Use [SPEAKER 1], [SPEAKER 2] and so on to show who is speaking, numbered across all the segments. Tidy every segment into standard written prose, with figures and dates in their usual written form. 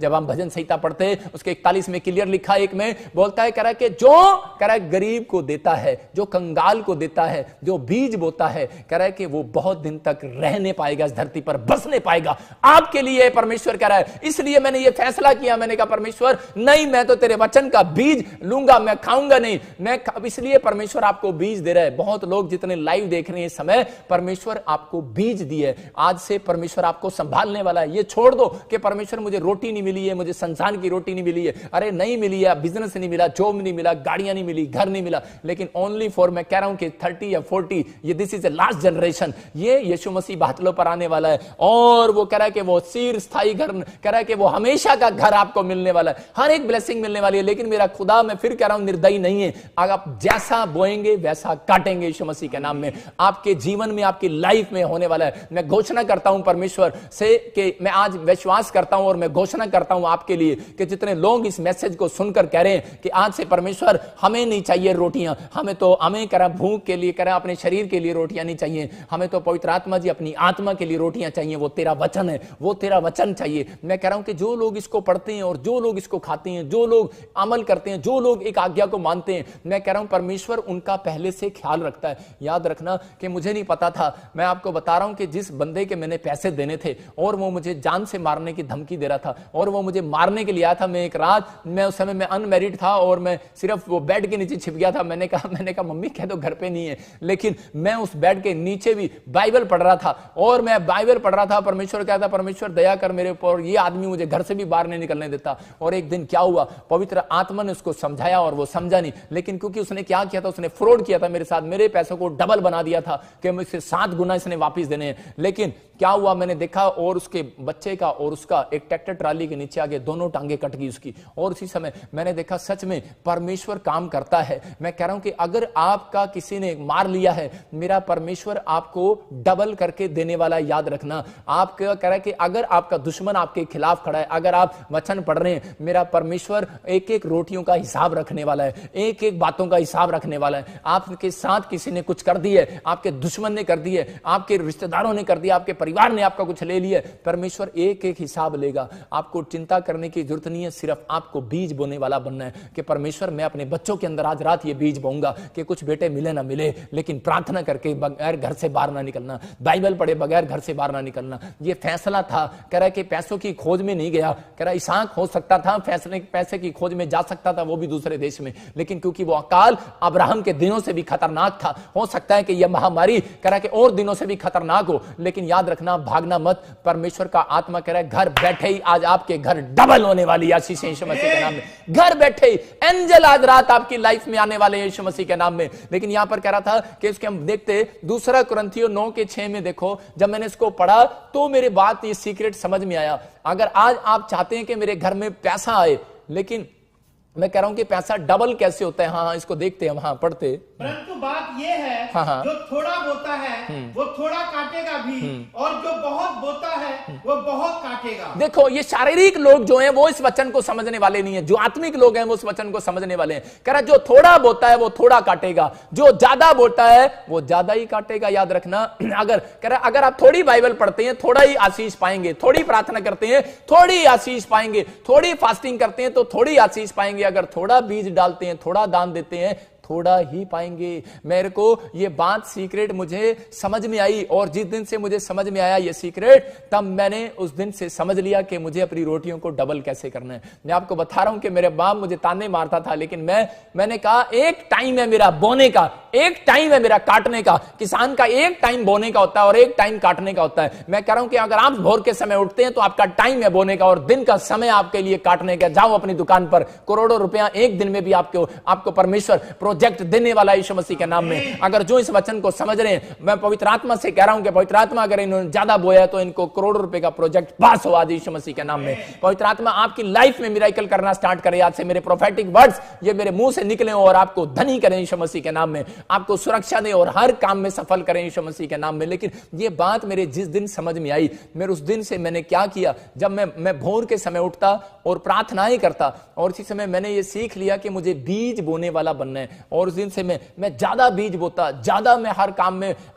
[SPEAKER 1] जब हम भजन संहिता पढ़ते हैं उसके 41 में क्लियर लिखा, एक में बोलता है, कह रहा है कि जो कह रहा है गरीब को देता है, जो कंगाल को देता है, जो बीज बोता है, कह रहा है कि वो बहुत दिन तक रहने पाएगा, इस धरती पर बसने पाएगा। आपके लिए परमेश्वर कह रहा है, इसलिए मैंने ये फैसला किया, मैंने कहा परमेश्वर नहीं, मैं तो तेरे वचन का बीज लूंगा, मैं खाऊंगा नहीं, मैं इसलिए परमेश्वर आपको बीज दे रहा है। बहुत लोग जितने लाइव देख रहे हैं इस समय, परमेश्वर आपको बीज दिए, आज से परमेश्वर आपको संभालने वाला है। ये छोड़ दो कि परमेश्वर मुझे रोटी नहीं मिली है, मुझे संसार की रोटी नहीं मिली है, अरे नहीं मिली है, बिजनेस नहीं मिला, जॉब नहीं मिला, गाड़ियां नहीं मिली, घर नहीं मिला, लेकिन ओनली फॉर, मैं कह रहा हूं कि 30 या 40, ये this is a last generation, ये यीशु मसीह बादलों पर आने वाला है और वो कह रहा है कि वो चिर स्थायी घर, कह रहा है कि वो हमेशा का घर आपको मिलने वाला है, हर एक ब्लेसिंग मिलने वाली है। लेकिन मेरा खुदा, मैं फिर कह रहा हूं, निर्दयी नहीं है, अगर आप जैसा बोएंगे वैसा काटेंगे। यीशु मसीह के नाम में आपके जीवन में, आपकी लाइफ में होने वाला है। मैं घोषणा करता हूं परमेश्वर से कि मैं आज विश्वास करता हूं और मैं घोषणा करता हूं आपके लिए कि जितने लोग इस मैसेज को सुनकर कह रहे हैं कि आज से परमेश्वर हमें नहीं चाहिए रोटियां, हमें करा भूख के लिए, करा अपने शरीर के लिए रोटियां नहीं चाहिए, हमें तो पवित्र आत्मा जी अपनी आत्मा के लिए रोटियां चाहिए, वो तेरा वचन है, वो तेरा वचन चाहिए। मैं कह रहा हूं कि जो लोग इसको पढ़ते हैं और जो लोग इसको खाते हैं, जो लोग अमल करते हैं, जो लोग एक आज्ञा को मानते हैं, मैं कह रहा हूं परमेश्वर उनका पहले से ख्याल रखता है। याद रखना कि मुझे नहीं पता था, मैं आपको बता रहा हूं कि जिस बंदे के मैंने पैसे देने थे और वो मुझे जान से मारने की धमकी दे रहा था और वो मुझे मारने के लिए आया था, मैं एक रात, मैं उस समय मैं अनमैरिड था और मैं सिर्फ वो बेड के नीचे छिप गया था। मैंने कहा मम्मी कह दो घर पे नहीं है, लेकिन मैं उस बेड के नीचे भी बाइबल पढ़ रहा था और मैं बाइबल पढ़ रहा था। परमेश्वर कहता, परमेश्वर दया कर मेरे ऊपर, ये आदमी मुझे घर से भी बाहर नहीं निकलने देता। और एक दिन क्या हुआ, पवित्र आत्मा ने उसको समझाया और वो समझा नहीं, लेकिन क्योंकि उसने क्या किया था, उसने फ्रॉड किया था मेरे साथ, मेरे पैसों को डबल बना दिया था कि मुझसे 7 गुना इसने वापस देने हैं। लेकिन क्या हुआ, मैंने देखा और उसके बच्चे का और उसका एक ट्रैक्टर ट्राली के नीचे आगे दोनों टांगे कट गई उसकी। और उसी समय मैंने देखा सच में परमेश्वर काम करता है। मैं कह रहा हूं कि अगर आपका किसी ने मार लिया है, मेरा परमेश्वर आपको डबल करके देने वाला है। याद रखना, आप क्या कह रहा है कि अगर आपका दुश्मन आपके खिलाफ खड़ा है, अगर आप वचन पढ़ रहे हैं, मेरा परमेश्वर एक एक रोटियों का हिसाब रखने वाला है, एक एक बातों का हिसाब रखने वाला है। आपके साथ किसी ने कुछ कर दिया, आपके दुश्मन ने कर दिया, आपके रिश्तेदारों ने कर दिया, आपके परिवार ने आपका कुछ ले लिया, परमेश्वर एक एक हिसाब लेगा। आपको चिंता करने की जरूरत नहीं है, सिर्फ आपको बीज बोने वाला बनना है कि परमेश्वर मैं अपने बच्चों के अंदर आज रात ये बीज बोऊंगा कि कुछ बेटे मिले ना मिले, लेकिन प्रार्थना करके बगैर घर से बाहर ना निकलना, बाइबल पढ़े बगैर घर से बाहर ना निकलना। ये फैसला था, कह रहा है कि पैसों की खोज में नहीं गया, कह रहा इसहाक हो सकता था पैसे की खोज में जा सकता था, वो भी दूसरे देश में, लेकिन क्योंकि वो अकाल अब्राहम के दिनों से भी खतरनाक था, हो सकता है कि यह महामारी कह रहा है कि और दिनों से भी खतरनाक हो, लेकिन याद रखना भागना मत। परमेश्वर का आत्मा कह रहा है घर बैठे ही आज आपके घर डबल होने वाली है यीशु मसीह के नाम में। घर बैठे ही एंजल आज रात आपकी लाइफ में आने वाले यीशु मसीह के नाम में। लेकिन यहां पर कह रहा था कि इसके हम देखते 2 कुरिन्थियों 9:6 में देखो, जब मैंने इसको पढ़ा तो मेरे बात ये सीक्रेट समझ में आया। अगर आज आप चाहते हैं कि मेरे घर में पैसा आए, लेकिन मैं कह रहा हूं कि पैसा डबल कैसे होता है, हाँ इसको देखते हैं, हाँ पढ़ते।
[SPEAKER 2] परंतु बात यह है,
[SPEAKER 1] हाँ।
[SPEAKER 2] जो थोड़ा बोता है वो थोड़ा काटेगा भी, और जो बहुत बोता है वो बहुत काटेगा।
[SPEAKER 1] देखो ये शारीरिक लोग जो हैं वो इस वचन को समझने वाले नहीं है, जो आत्मिक लोग हैं वो इस वचन को समझने वाले हैं। कह रहा जो थोड़ा बोता है वो थोड़ा काटेगा, जो ज्यादा बोता है वो ज्यादा ही काटेगा। याद रखना, अगर कह रहा अगर आप थोड़ी बाइबल पढ़ते हैं थोड़ा ही आशीष पाएंगे, थोड़ी प्रार्थना करते हैं थोड़ी आशीष पाएंगे, थोड़ी फास्टिंग करते हैं तो थोड़ी आशीष पाएंगे, अगर थोड़ा बीज डालते हैं, थोड़ा दान देते हैं, थोड़ा ही पाएंगे। मेरे को ये बात सीक्रेट मुझे समझ में आई, और जिस दिन से मुझे समझ में आया ये सीक्रेट, तब मैंने उस दिन से समझ लिया कि मुझे अपनी रोटियों को डबल कैसे करना है। मैं आपको बता रहा हूं कि मेरे बाप मुझे ताने मारता था, लेकिन मैंने कहा एक टाइम है मेरा बोने का, एक टाइम है मेरा काटने का। किसान का एक टाइम बोने का होता है और एक टाइम काटने का होता है। मैं कह रहा हूं कि अगर आप भोर के समय उठते हैं तो आपका टाइम है बोने का और दिन का समय आपके लिए काटने का। जाओ अपनी दुकान पर, करोड़ों रुपया एक दिन में भी आपको परमेश्वर प्रोजेक्ट देने वाला यीशु मसीह के नाम में। अगर जो इस वचन को समझ रहे हैं, मैं पवित्र आत्मा से कह रहा हूं कि पवित्र आत्मा अगर इन्होंने ज्यादा बोया तो इनको करोड़ों रुपए का प्रोजेक्ट पास हो आज यीशु मसीह के नाम में। पवित्र आत्मा आपकी लाइफ में मिरेकल करना स्टार्ट करे आज से। मेरे प्रोफेटिक वर्ड्स ये मेरे मुंह से निकले और आपको धनी करें यीशु मसीह के नाम में, आपको सुरक्षा दे और हर काम में सफल करें यीशु मसीह के नाम में। लेकिन ये बात मेरे जिस दिन समझ में आई, मेरे उस दिन से मैंने क्या किया, जब मैं भोर के समय उठता और प्रार्थनाएं करता, और इसी समय मैंने ये सीख लिया कि मुझे बीज बोने वाला बनना है। और उस दिन से मैं ज्यादा बीज बोता, ज्यादा मैं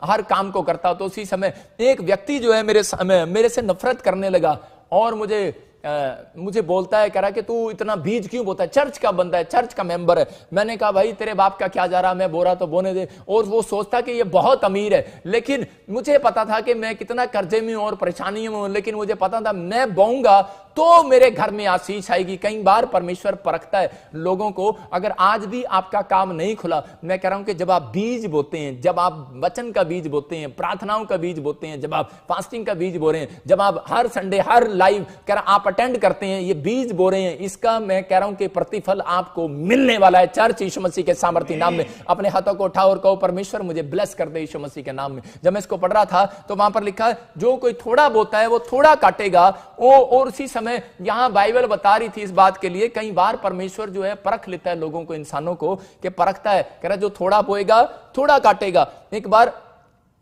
[SPEAKER 1] हर काम को करता। तो उसी समय एक व्यक्ति जो है मेरे से नफरत करने लगा और मुझे मुझे बोलता है, कह रहा है कि तू इतना बीज क्यों बोता है, चर्च का बंदा है, चर्च का मेंबर है। मैंने कहा भाई तेरे बाप का क्या जा रहा, मैं बोरा तो बोने दे। और वो सोचता कि ये बहुत अमीर है, लेकिन मुझे पता था कि मैं कितना कर्जे में हूं और परेशानी में हूं, लेकिन मुझे पता था मैं बोऊंगा तो मेरे घर में आशीष आएगी। कई बार परमेश्वर परखता है लोगों को। अगर आज भी आपका काम नहीं खुला, मैं कह रहा हूं कि जब आप बीज बोते हैं, जब आप वचन का बीज बोते हैं, प्रार्थनाओं का बीज बोते हैं, जब आप फास्टिंग का बीज बो रहे हैं, जब आप हर संडे हर लाइव कह रहा आप अटेंड करते हैं, ये बीज बो रहे हैं, इसका मैं कह रहा हूं कि प्रतिफल आपको मिलने वाला है। चर्च यीशु मसीह के सामर्थ्य नाम में अपने हाथों को उठाओ और कहो परमेश्वर मुझे ब्लेस कर दे यीशु मसीह के नाम में। जब मैं इसको पढ़ रहा था तो वहां पर लिखा जो कोई थोड़ा बोता है वो थोड़ा काटेगा। और उसी समय यहां बाइबल बता रही थी इस बात के लिए, कई बार परमेश्वर जो है परख लेता है लोगों को, इंसानों को, कि परखता है, कह रहा जो थोड़ा बोएगा थोड़ा काटेगा। एक बार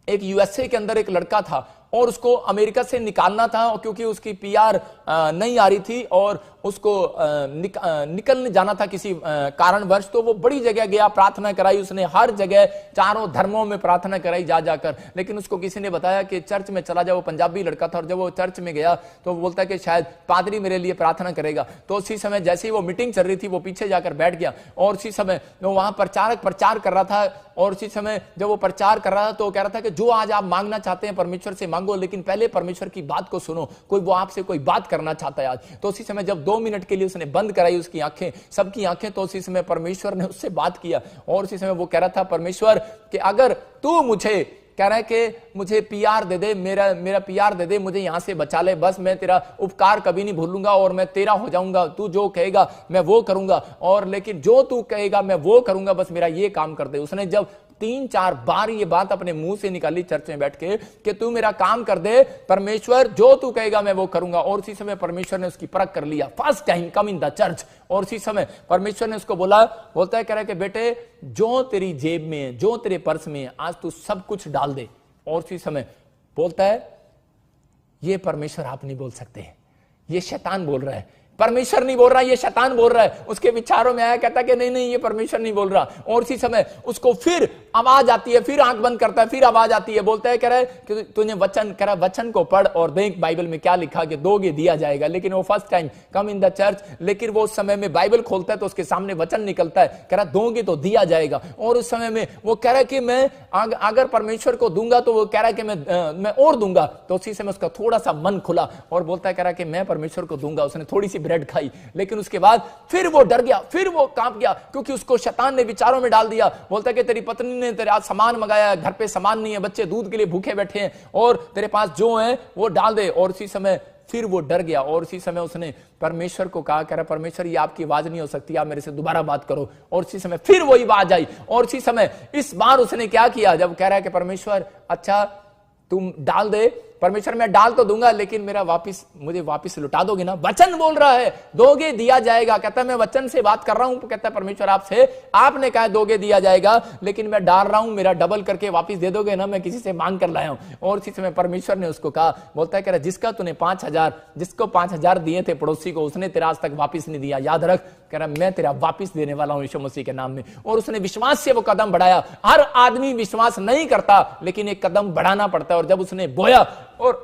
[SPEAKER 1] एक यूएसए के अंदर एक लड़का था और उसको अमेरिका से निकालना था क्योंकि उसकी पीआर नहीं आ रही थी और उसको निकलने जाना था किसी कारणवश। तो वो बड़ी जगह गया, प्रार्थना कराई उसने, हर जगह चारों धर्मों में प्रार्थना कराई जा जाकर, लेकिन उसको किसी ने बताया कि चर्च में चला जाओ। पंजाबी लड़का था और जब वो चर्च में गया तो वो बोलता है कि शायद पादरी मेरे लिए प्रार्थना करेगा। तो उसी समय जैसे ही वो मीटिंग चल रही थी वो पीछे जाकर बैठ गया और उसी समय वो वहां प्रचारक प्रचार कर रहा था। और उसी समय जब वो प्रचार कर रहा था तो कह रहा था कि जो आज आप मांगना चाहते हैं परमेश्वर से मांगो, लेकिन पहले परमेश्वर की बात को सुनो, कोई वो आपसे कोई बात करना चाहता है आज। तो उसी समय जब 2 मिनट के लिए उसने बंद कराई उसकी आंखें, सबकी आंखें, तो उसी समय परमेश्वर ने उससे बात किया। और उसी समय वो कह रहा था परमेश्वर कि अगर तू मुझे कह रहा है कि मुझे पीआर दे दे, मेरा पीआर दे दे, मुझे यहां से बचा ले, बस मैं तेरा उपकार कभी नहीं भूलूंगा और मैं तेरा हो जाऊंगा, तू जो कहेगा मैं वो करूंगा, और लेकिन जो तू कहेगा मैं वो करूंगा, बस मेरा ये काम कर दे। उसने जब 3-4 बार ये बात अपने मुंह से निकाली चर्च में बैठ के कि तू मेरा काम कर दे परमेश्वर, जो तू कहेगा मैं वो करूंगा। और उसी समय परमेश्वर ने उसकी परख कर लिया, first time come in the church. और उसी समय परमेश्वर ने उसको बोलता है, कह रहा है कि बेटे जो तेरी जेब में है, जो तेरे पर्स में है, आज तू सब कुछ डाल दे। और उसी समय बोलता है ये परमेश्वर आप नहीं बोल सकते, ये शैतान बोल रहा है, परमेश्वर नहीं बोल रहा, ये शैतान बोल रहा है। उसके विचारों में आया, कहता कि नहीं ये परमेश्वर नहीं बोल रहा। और उसी समय उसको फिर आवाज आती है, फिर आंख बंद करता है, फिर आवाज आती है, बोलता है, कह रहा है कि तूने वचन को पढ़ और देख बाइबल में क्या लिखा कि दोगे दिया जाएगा। लेकिन वो first time come in the church, लेकिन वो उस समय में बाइबल खोलता है तो उसके सामने वचन निकलता है, कह रहा दोगे तो दिया जाएगा। और उस समय में वो कह रहा है कि मैं अगर परमेश्वर को दूंगा तो वो कह रहा है कि मैं और दूंगा। तो उसी समय उसका थोड़ा सा मन खुला और बोलता है, कह रहा है कि मैं परमेश्वर को दूंगा। उसने थोड़ी सी ब्रेड खाई, लेकिन उसके बाद फिर वो डर गया, फिर वो कांप गया, क्योंकि उसको शैतान ने विचारों में डाल दिया। बोलता है कि तेरी पत्नी ने तेरे आज सामान मंगाया, घर पे सामान नहीं है, बच्चे दूध के लिए भूखे बैठे हैं और तेरे पास जो है वो डाल दे। और उसी समय फिर वो डर गया और उसी समय उसने परमेश्वर को कहा, कह रहा परमेश्वर ये आपकी आवाज नहीं हो सकती, आप मेरे से दोबारा बात करो। और उसी समय फिर वही आवाज आई और उसी समय इस बार उसने क्या किया, जब कह रहा है कि परमेश्वर अच्छा तुम डाल दे, परमेश्वर मैं डाल तो दूंगा लेकिन मुझे वापस लुटा दोगे ना। वचन बोल रहा है दोगे दिया जाएगा, कहता है मैं वचन से बात कर रहा हूं, कहता है परमेश्वर आपसे, आपने कहा दोगे दिया जाएगा, लेकिन मैं डाल रहा हूं, मेरा डबल करके वापस दे दोगे ना, मैं किसी से मांग कर लाया हूं। और इसी समय परमेश्वर ने उसको कहा, बोलता है कह रहा जिसका तूने 5,000 जिसको 5,000 दिए थे पड़ोसी को, उसने तेरा आज तक वापिस नहीं दिया, याद रख, कह रहा मैं तेरा वापिस देने वाला हूं यीशु मसीह के नाम में। और उसने विश्वास से वो कदम बढ़ाया। हर आदमी विश्वास नहीं करता, लेकिन एक कदम बढ़ाना पड़ता है। और जब उसने बोया और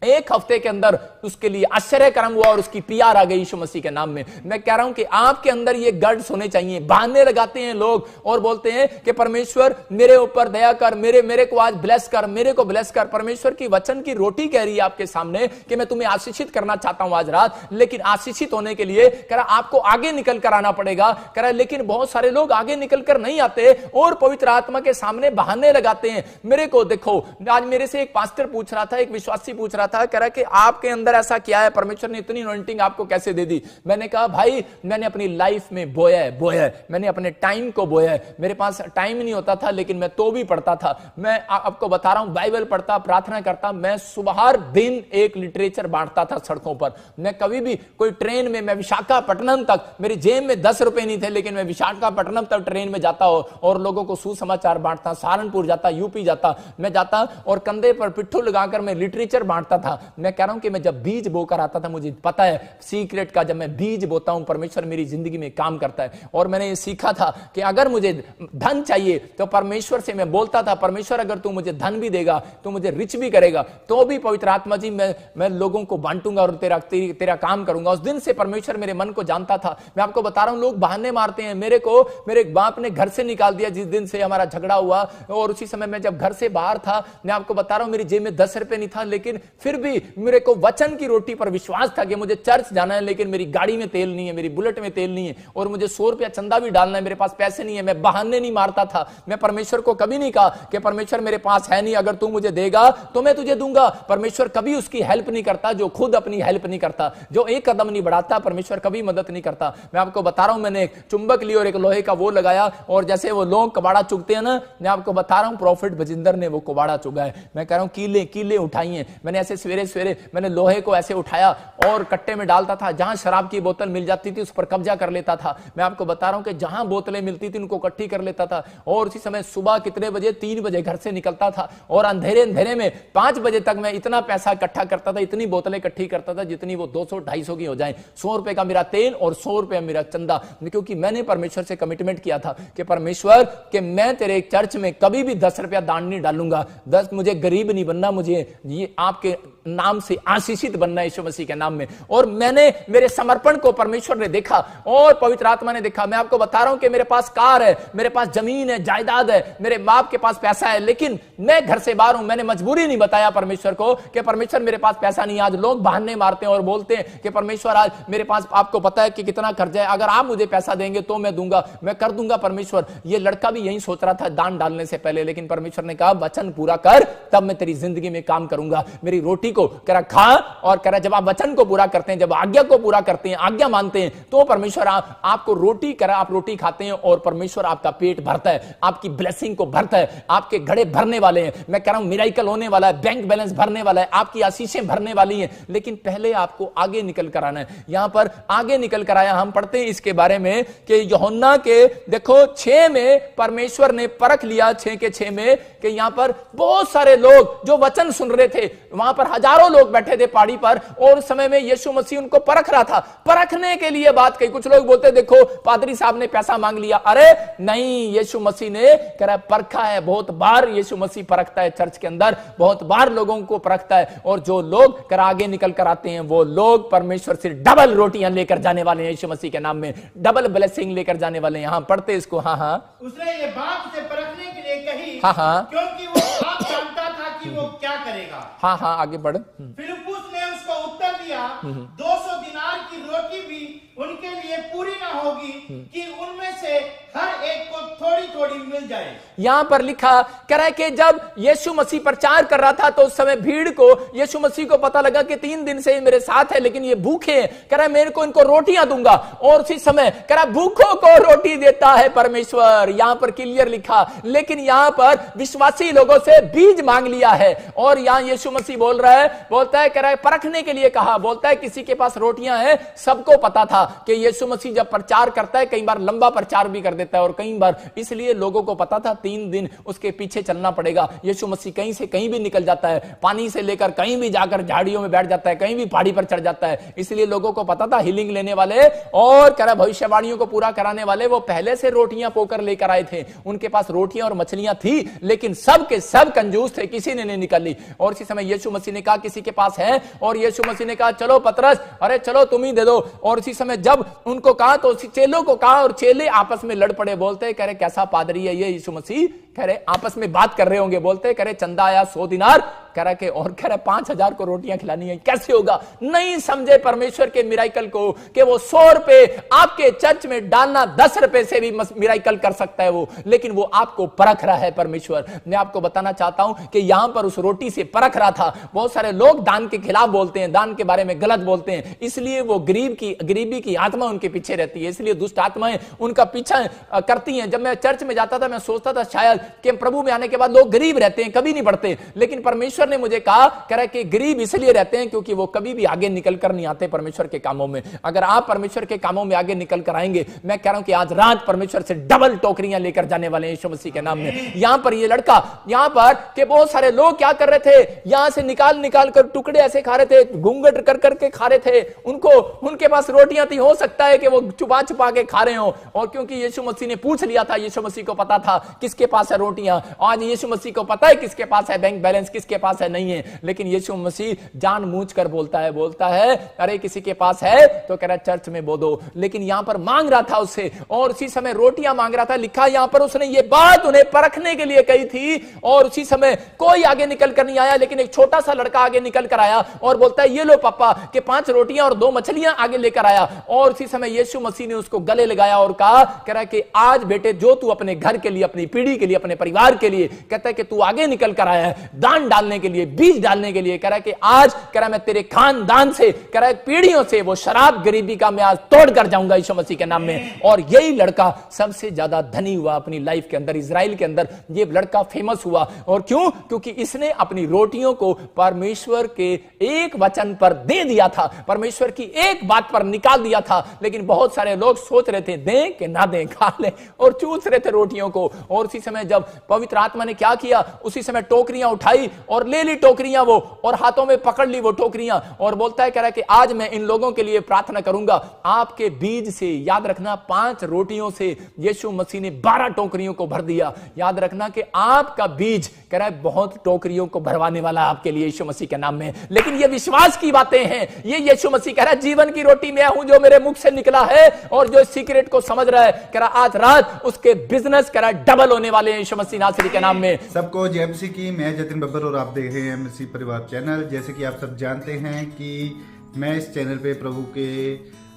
[SPEAKER 1] 1 हफ्ते के अंदर उसके लिए आश्चर्य कर्म हुआ और उसकी पीआर आ गई यीशु मसीह के नाम में। मैं कह रहा हूं कि आपके अंदर ये गट्स होने चाहिए। बहाने लगाते हैं लोग और बोलते हैं कि परमेश्वर मेरे ऊपर दया कर, मेरे को आज ब्लेस कर, मेरे को ब्लेस कर। परमेश्वर की वचन की रोटी कह रही है आपके सामने कि मैं तुम्हें आशीषित करना चाहता हूं आज रात, लेकिन आशीषित होने के लिए कह रहा आपको आगे निकल कर आना पड़ेगा। कह रहा लेकिन बहुत सारे लोग आगे निकल कर नहीं आते और पवित्र आत्मा के सामने बहाने लगाते हैं। मेरे को देखो, आज मेरे से एक पास्टर पूछ रहा था, एक विश्वासी पूछ रहा था, कह रहा कि आपके अंदर ऐसा क्या है, परमेश्वर ने इतनी अनॉइंटिंग आपको कैसे दे दी। मैंने कहा भाई मैंने अपनी लाइफ में बोया है, मैंने अपने टाइम को बोया है। मेरे पास टाइम नहीं होता था लेकिन मैं तो भी पढ़ता था। मैं आपको बता रहा हूं, बाइबल पढ़ता, प्रार्थना करता। मैं सुबह हर दिन एक लिटरेचर बांटता था सड़कों पर। मैं कभी भी कोई ट्रेन में, मैं विशाखापट्टनम तक, मेरी जेब में 10 रुपए नहीं थे, लेकिन मैं विशाखापट्टनम तक ट्रेन में जाता और लोगों को सुसमाचार बांटता। सहारनपुर जाता, यूपी जाता, मैं जाता और कंधे पर पिट्ठू लगाकर मैं लिटरेचर बांटता था। मैं कह रहा हूं कि मैं जब बीज बोकर आता था, मुझे पता है सीक्रेट का, जब मैं बीज बोता हूं परमेश्वर मेरी जिंदगी में काम करता है। और मैंने ये सीखा था कि अगर मुझे धन चाहिए तो परमेश्वर से मैं बोलता था, परमेश्वर अगर तू मुझे धन भी देगा, तू मुझे रिच भी करेगा, तो भी पवित्र आत्मा जी मैं लोगों को बांटूंगा और तेरा काम करूंगा। उस दिन से परमेश्वर मेरे मन को जानता था। मैं आपको बता रहा हूं, लोग बहाने मारते हैं। मेरे बाप ने घर से निकाल दिया जिस दिन से हमारा झगड़ा हुआ, और उसी समय मैं जब घर से बाहर था, मैं आपको बता रहा हूं मेरी जेब में 10 रुपए नहीं था, लेकिन फिर भी मेरे को वचन की रोटी पर विश्वास था कि मुझे चर्च जाना है, लेकिन मेरी गाड़ी में तेल नहीं है, मेरी बुलेट में तेल नहीं है, और मुझे 100 रुपया चंदा भी डालना है, मेरे पास पैसे नहीं है। मैं बहाने नहीं मारता था। मैं परमेश्वर को कभी नहीं कहा कि परमेश्वर मेरे पास है नहीं, अगर तू मुझे देगा तो मैं तुझे दूंगा। परमेश्वर कभी उसकी हेल्प नहीं करता जो खुद अपनी हेल्प नहीं करता, जो एक कदम नहीं बढ़ाता, परमेश्वर कभी मदद नहीं करता। मैं आपको बता रहा हूं, मैंने एक चुंबक ली और एक लोहे का वो लगाया, और जैसे वो लोग कबाड़ा चुगते हैं ना, मैं आपको बता रहा हूं प्रॉफिट बजिंदर ने वो कबाड़ा चुगा है। मैं कह रहा हूं कीले उठाई हैं मैंने। ऐसे सवेरे मैंने लोहे को ऐसे उठाया और कट्टे में डालता था। जहां शराब की बोतल मिल जाती थी उस पर कब्जा कर लेता था। मैं आपको बता रहा हूं कि जहां बोतलें मिलती थी उनको इकट्ठी कर लेता था, और उसी समय सुबह कितने बजे, 3 बजे घर से निकलता था, और अंधेरे में 5 बजे तक मैं इतना पैसा इकट्ठा करता था, इतनी बोतलें इकट्ठी करता था जितनी वो 200-250 की हो जाए। 100 रुपए का मेरा तेल और 100 रुपए मेरा चंदा, क्योंकि मैंने परमेश्वर से कमिटमेंट किया था कि परमेश्वर कि मैं तेरे चर्च में कभी भी 10 रुपया दान नहीं डालूंगा। मुझे गरीब नहीं बनना, मुझे ये आपके नाम से आशीषित बनना है, यीशु मसीह के नाम में। और मैंने मेरे समर्पण को परमेश्वर ने देखा और पवित्र आत्मा ने देखा। मैं आपको बता रहा हूं कि मेरे पास कार है, मेरे पास जमीन है, जायदाद है, मेरे बाप के पास पैसा है, लेकिन मैं घर से बाहर हूं। मैंने मजबूरी नहीं बताया परमेश्वर को कि परमेश्वर मेरे पास पैसा नहीं। आज लोग बहाने मारते हैं और बोलते हैं कि परमेश्वर आज मेरे पास, आपको पता है कि कितना कर्जा है, अगर आप मुझे पैसा देंगे तो मैं दूंगा, मैं कर दूंगा परमेश्वर। ये लड़का भी यही सोच रहा था दान डालने से पहले, लेकिन परमेश्वर ने कहा वचन पूरा कर, तब मैं तेरी जिंदगी में काम करूंगा। मेरी रोटी को करा खा, और करा जब आप वचन को पूरा करते हैं, जब आज्ञा को पूरा करते हैं, आज्ञा मानते हैं, तो परमेश्वर आपको रोटी करा, आप रोटी खाते हैं और परमेश्वर आपका पेट भरता है, आपकी ब्लेसिंग को भरता है, आपके घड़े भरने वाले हैं। मैं कह रहा हूं मिराकल होने वाला है, बैंक बैलेंस भरने वाला है, आपकी आशीषें भरने वाली हैं, लेकिन पहले आपको आगे निकल कर आना है। यहां पर आगे निकल कर आया, हम पढ़ते हैं इसके बारे में कि यूहन्ना के देखो 6 में परमेश्वर ने परख लिया, 6 के 6 में, कि यहां पर बहुत सारे लोग जो वचन सुन रहे थे, वहां पर हजारों लोग बैठे थे पहाड़ी पर, और उस समय में यीशु मसीह उनको परख रहा था। परखने के लिए बात कही। कुछ लोग बोलते देखो पादरी साहब ने पैसा मांग लिया। अरे नहीं, यीशु मसीह ने कह रहा परखा है। बहुत बार यीशु मसीह परखता है, चर्च के अंदर बहुत बार लोगों को परखता है, और जो लोग कर आगे निकल कर आते हैं वो लोग परमेश्वर से डबल रोटियां लेकर जाने वाले हैं, यीशु मसीह के नाम में डबल ब्लेसिंग लेकर जाने वाले हैं। यहां पढ़ते इसको। हाँ,
[SPEAKER 2] उसने ये बात से परखने के लिए कही,
[SPEAKER 1] हाँ,
[SPEAKER 2] क्योंकि वो आप जानता था कि वो क्या करेगा।
[SPEAKER 1] हाँ, आगे बढ़।
[SPEAKER 2] फिलिप्पुस ने उसको उत्तर दिया, 200 दिनार की रोटी भी उनके लिए पूरी ना होगी कि उनमें से हर एक को थोड़ी थोड़ी मिल जाए।
[SPEAKER 1] यहां पर लिखा कह रहा है कि जब यीशु मसीह प्रचार कर रहा था तो उस समय भीड़ को, यीशु मसीह को पता लगा कि 3 दिन से मेरे साथ है लेकिन ये भूखे हैं। कह रहा है मेरे को इनको रोटियां दूंगा, और उसी समय कह रहा भूखों को रोटी देता है परमेश्वर। यहां पर क्लियर लिखा, लेकिन यहां पर विश्वासी लोगों से बीज मांग लिया है। और यहां यीशु मसीह बोल रहा है, बोलता है, कह रहा है परखने के लिए कहा, बोलता है किसी के पास रोटियां हैं। सबको पता था कि यीशु मसीह जब प्रचार करता है कई बार लंबा प्रचार भी कर देता है, और कई बार इसलिए लोगों को पता था 3 दिन उसके पीछे चलना पड़ेगा। यीशु मसीह कहीं से कहीं भी निकल जाता है, पानी से लेकर कहीं भी जाकर झाड़ियों में बैठ जाता है, कहीं भी पहाड़ी पर चढ़ जाता है। इसलिए लोगों को पता था हीलिंग लेने वाले और कह रहा भविष्यवाणियों को पूरा कराने वाले वो पहले से रोटियां पोकर लेकर आए थे। उनके पास रोटियां और मछलियां थी, लेकिन सब के सब कंजूस थे, किसी ने नहीं निकाली। और इसी समय यीशु मसीह ने कहा किसी के पास है, और यीशु मसीह ने कहा चलो पतरस, अरे चलो तुम ही दे दो। और इसी समय जब उनको कहा तो चेलों को कहा, और चेले आपस में लड़ पड़े। बोलते कह रहे कैसा पादरी है ये यीशु मसीह, कह रहे आपस में बात कर रहे होंगे। बोलते कह रहे चंदा आया 100 दिनार, कह रहा के और कह रहा 5000 को रोटियां खिलानी है, कैसे होगा। नहीं समझे परमेश्वर के मिराकल को कि वो 100 रुपए आपके चर्च में डालना 10 रुपए से भी मिराकल कर सकता है वो, लेकिन वो आपको परख रहा है परमेश्वर। मैं आपको बताना चाहता हूं कि यहां पर उस रोटी से परख रहा था। बहुत सारे लोग दान के खिलाफ बोलते हैं, दान के बारे में गलत बोलते हैं, इसलिए वो गरीबी की आत्मा उनके पीछे रहती है, इसलिए दुष्ट आत्माएं उनका पीछा करती हैं। जब मैं चर्च में जाता था मैं सोचता था शायद कि प्रभु में आने के बाद लोग गरीब रहते हैं, कभी नहीं बढ़ते, लेकिन परमेश्वर ने मुझे कहा कह रहा है कि गरीब इसलिए रहते हैं क्योंकि वो कभी भी आगे निकल कर नहीं आते परमेश्वर के कामों में। अगर आप परमेश्वर के कामों में आगे निकल कर आएंगे, मैं कह रहा हूं कि आज रात परमेश्वर से डबल टोकरियां लेकर जाने वाले हैं यीशु मसीह के नाम में। यहां पर ये लड़का, यहां पर के बहुत सारे लोग क्या कर रहे थे, यहां से निकाल निकाल कर टुकड़े ऐसे खा रहे थे, घूंघट कर करके खा रहे थे, उनके पास रोटियां थी, हो सकता है कि वो छुपा छुपा के खा रहे हो। और क्योंकि यीशु मसीह ने पूछ लिया था, यीशु मसीह को पता था किसके पास है रोटियां, आज यीशु मसीह को पता है किसके पास है बैंक बैलेंस, किसके पास है नहीं है, लेकिन यीशु मसीह जानबूझकर बोलता है अरे किसी के पास है तो कह रहा है चर्च में बो दो, लेकिन यहां पर मांग रहा था उससे, और उसी समय रोटियां मांग रहा था। लिखा यहां पर उसने ये बात उन्हें परखने के लिए कही थी, और उसी समय कोई आगे निकल कर नहीं आया, लेकिन एक छोटा सा लड़का आगे निकल कर आया और बोलता है ये लो पापा के 5 रोटियां और 2 मछलियां आगे लेकर आया। और उसी समय यीशु मसीह ने उसको गले लगाया और कहा, कह रहा है कि आज बेटे जो तू अपने घर के लिए, अपनी पीढ़ी के लिए, अपने परिवार के लिए, कहता है कि तू आगे निकल कर आया है दान डालने के लिए, बीज डालने के लिए, कह रहा है कि आज कह रहा है मैं तेरे खानदान से, कह रहा है पीढ़ियों से वो शराब गरीबी का मैं आज तोड़ कर जाऊंगा यीशु मसीह के नाम में। और यही लड़का सबसे ज्यादा धनी हुआ अपनी लाइफ के अंदर, इजराइल के अंदर ये लड़का फेमस हुआ। और क्यों? क्योंकि इसने अपनी रोटियों को परमेश्वर के एक वचन पर दे दिया था, परमेश्वर की एक बात पर निकाल दिया था। लेकिन बहुत सारे लोग सोच रहे थे दें कि ना दें, खा ले, और चूस रहे थे रोटियों को। और उसी समय जब पवित्र आत्मा ने क्या किया, उसी समय टोकरियां उठाई और ले ली टोकरियां वो, और हाथों में पकड़ ली वो टोकरियां, और बोलता है, कह रहा है कि आज मैं इन लोगों के लिए प्रार्थना करूंगा। आपके बीज से, याद रखना 5 रोटियों से यीशु मसीह ने 12 टोकरियों को भर दिया। याद रखना कि आपका बीज, कह रहा है बहुत टोकरियों को भरवाने वाला आपके लिए यीशु मसीह के नाम में। लेकिन ये विश्वास की बातें हैं, ये यीशु मसीह कह रहा है जीवन की रोटी मैं हूं जो मेरे मुख से निकला है, और जो सीक्रेट को समझ रहा है, कह रहा आज रात उसके बिजनेस कह रहा है डबल होने वाले हैं यीशु मसीह नासरी के नाम में।
[SPEAKER 3] सबको जय मसीह की। मैं जतिन बब्बर और आप देख रहे हैं मसीह परिवार चैनल। जैसे कि आप सब जानते हैं कि मैं इस चैनल पे प्रभु के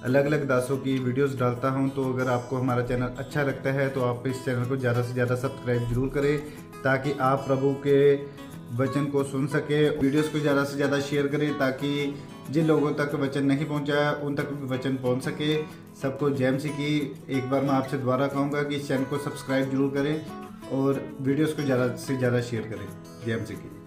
[SPEAKER 3] अलग अलग दासों की वीडियोस डालता हूं, तो अगर आपको हमारा चैनल अच्छा लगता है तो आप इस चैनल को ज़्यादा से ज़्यादा सब्सक्राइब जरूर करें, ताकि आप प्रभु के वचन को सुन सके। वीडियोस को ज़्यादा से ज़्यादा शेयर करें, ताकि जिन लोगों तक वचन नहीं पहुंचा उन तक वचन पहुंच सके। सबको जय मसीह की। एक बार मैं आपसे दोबारा कहूँगा कि इस चैनल को सब्सक्राइब जरूर करें और वीडियोस को ज़्यादा से ज़्यादा शेयर करें। जय मसीह की।